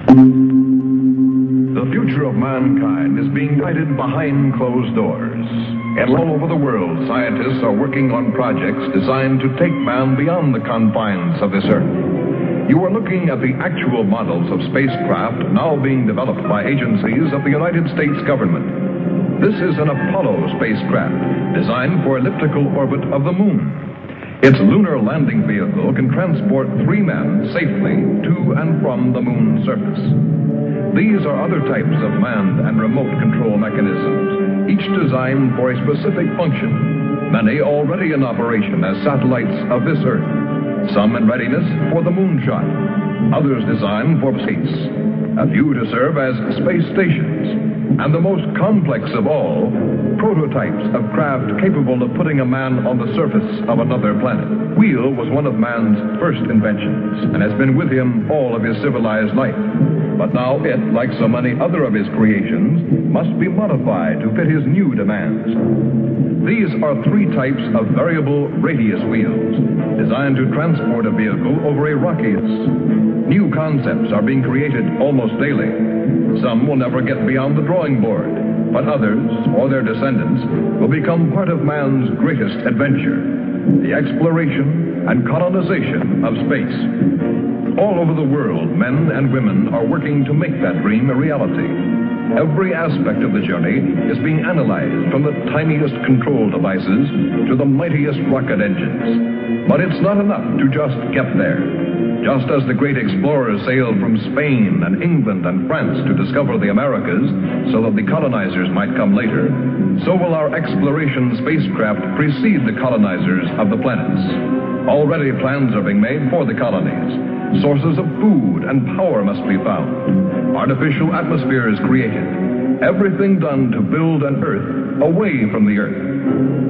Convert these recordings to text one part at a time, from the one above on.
The future of mankind is being guided behind closed doors. And all over the world, scientists are working on projects designed to take man beyond the confines of this Earth. You are looking at the actual models of spacecraft now being developed by agencies of the United States government. This is an Apollo spacecraft designed for elliptical orbit of the moon. Its lunar landing vehicle can transport 3 men safely to and from the moon's surface. These are other types of manned and remote control mechanisms, each designed for a specific function, many already in operation as satellites of this Earth, some in readiness for the moonshot, others designed for space, a few to serve as space stations, and the most complex of all, prototypes of craft capable of putting a man on the surface of another planet. Wheel was one of man's first inventions and has been with him all of his civilized life. But now it, like so many other of his creations, must be modified to fit his new demands. These are 3 types of variable radius wheels, designed to transport a vehicle over a rocky surface. New concepts are being created almost daily. Some will never get beyond the drawing board, but others, or their descendants, will become part of man's greatest adventure, the exploration and colonization of space. All over the world, men and women are working to make that dream a reality. Every aspect of the journey is being analyzed, from the tiniest control devices to the mightiest rocket engines. But it's not enough to just get there. Just as the great explorers sailed from Spain and England and France to discover the Americas so that the colonizers might come later, so will our exploration spacecraft precede the colonizers of the planets. Already plans are being made for the colonies. Sources of food and power must be found. Artificial atmosphere is created. Everything done to build an Earth away from the Earth.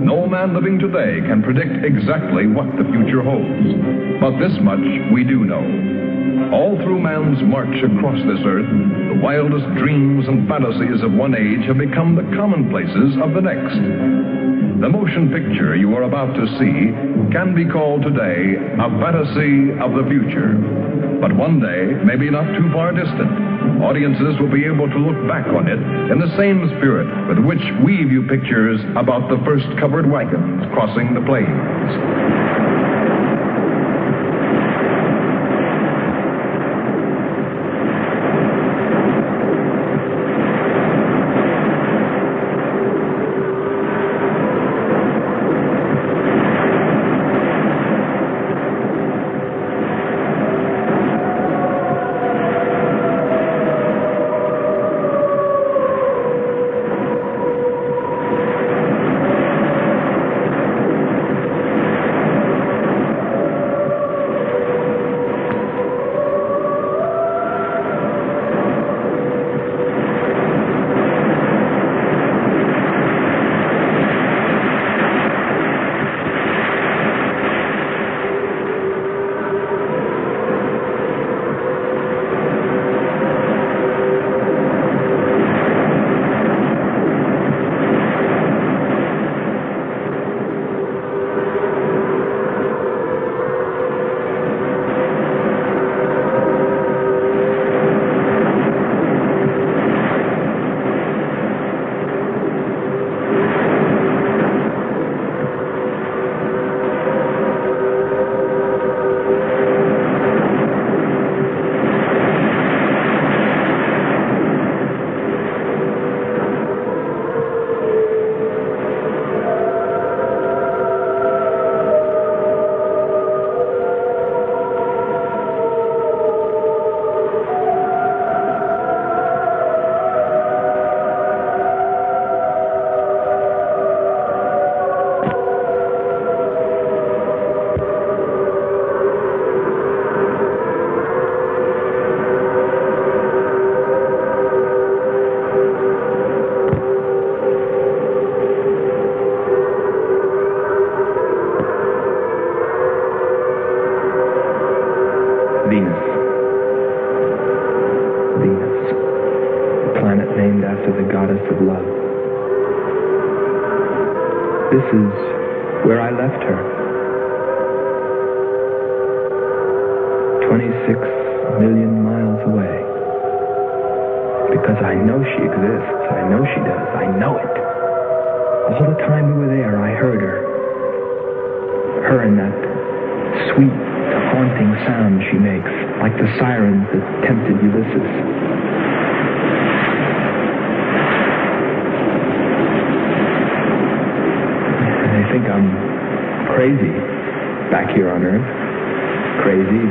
No man living today can predict exactly what the future holds. But this much we do know. All through man's march across this Earth, the wildest dreams and fantasies of one age have become the commonplaces of the next. The motion picture you are about to see can be called today a fantasy of the future. But one day, maybe not too far distant, audiences will be able to look back on it in the same spirit with which we view pictures about the first covered wagons crossing the plains. This is where I left her. 26 million miles away. Because I know she exists. I know she does. I know it. All the time we were there, I heard her. Her and that sweet, haunting sound she makes, like the sirens that tempted Ulysses. They think I'm crazy back here on Earth. Crazy,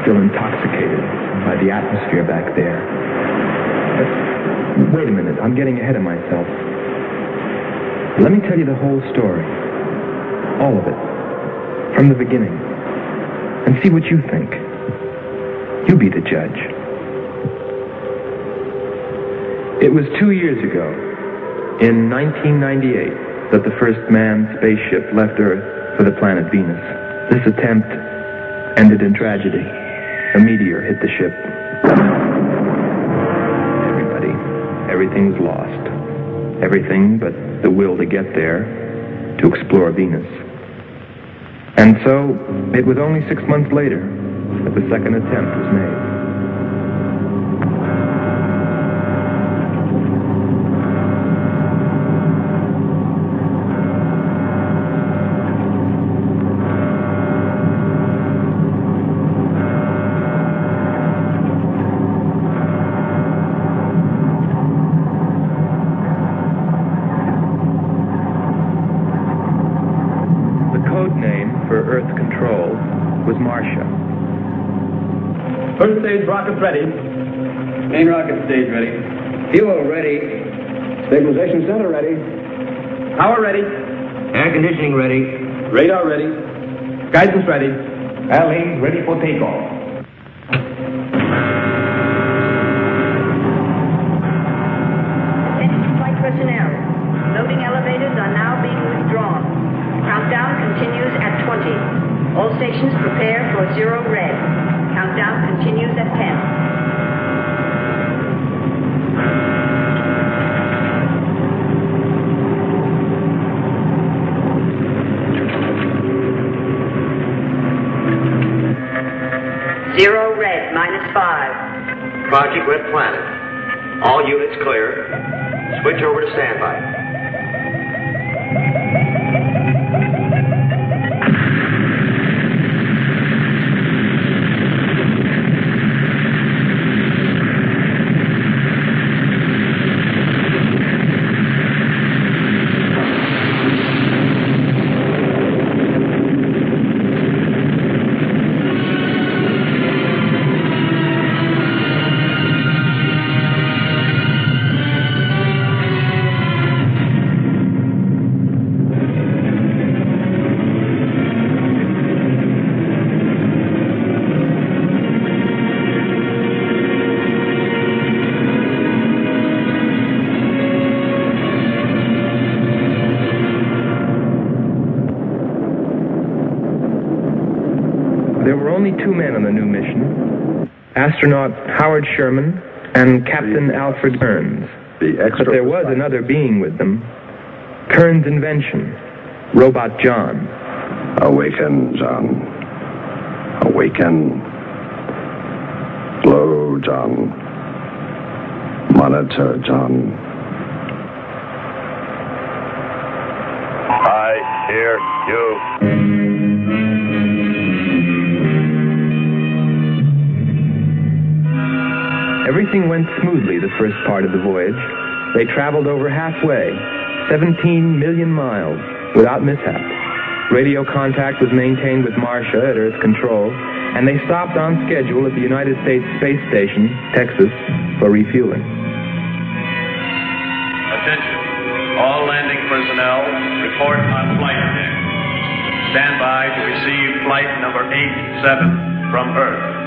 still intoxicated by the atmosphere back there. But wait a minute, I'm getting ahead of myself. Let me tell you the whole story. All of it. From the beginning. And see what you think. You be the judge. It was 2 years ago, in 1998, that the first manned spaceship left Earth for the planet Venus. This attempt ended in tragedy. A meteor hit the ship. Everything's lost. Everything but the will to get there, to explore Venus. And so, it was only 6 months later that the second attempt was made. First stage rockets ready. Main rocket stage ready. Fuel ready. Stabilization center ready. Power ready. Air conditioning ready. Radar ready. Guidance ready. LA ready for takeoff. Attention flight personnel. Loading elevators are now being withdrawn. Countdown continues at 20. All stations prepare for 0 red. Countdown continues at 10. Zero red, -5. Project Red Planet. All units clear. Switch over to standby. There were only 2 men on the new mission, astronaut Howard Sherman and Captain Alfred Kearns. But there was another being with them, Kearns' invention, Robot John. Awaken, John. Awaken. Slow, John. Monitor, John. I hear you. Everything went smoothly the first part of the voyage. They traveled over halfway, 17 million miles, without mishap. Radio contact was maintained with Marcia at Earth Control, and they stopped on schedule at the United States Space Station, Texas, for refueling. Attention. All landing personnel, report on flight deck. Stand by to receive flight number 87 from Earth.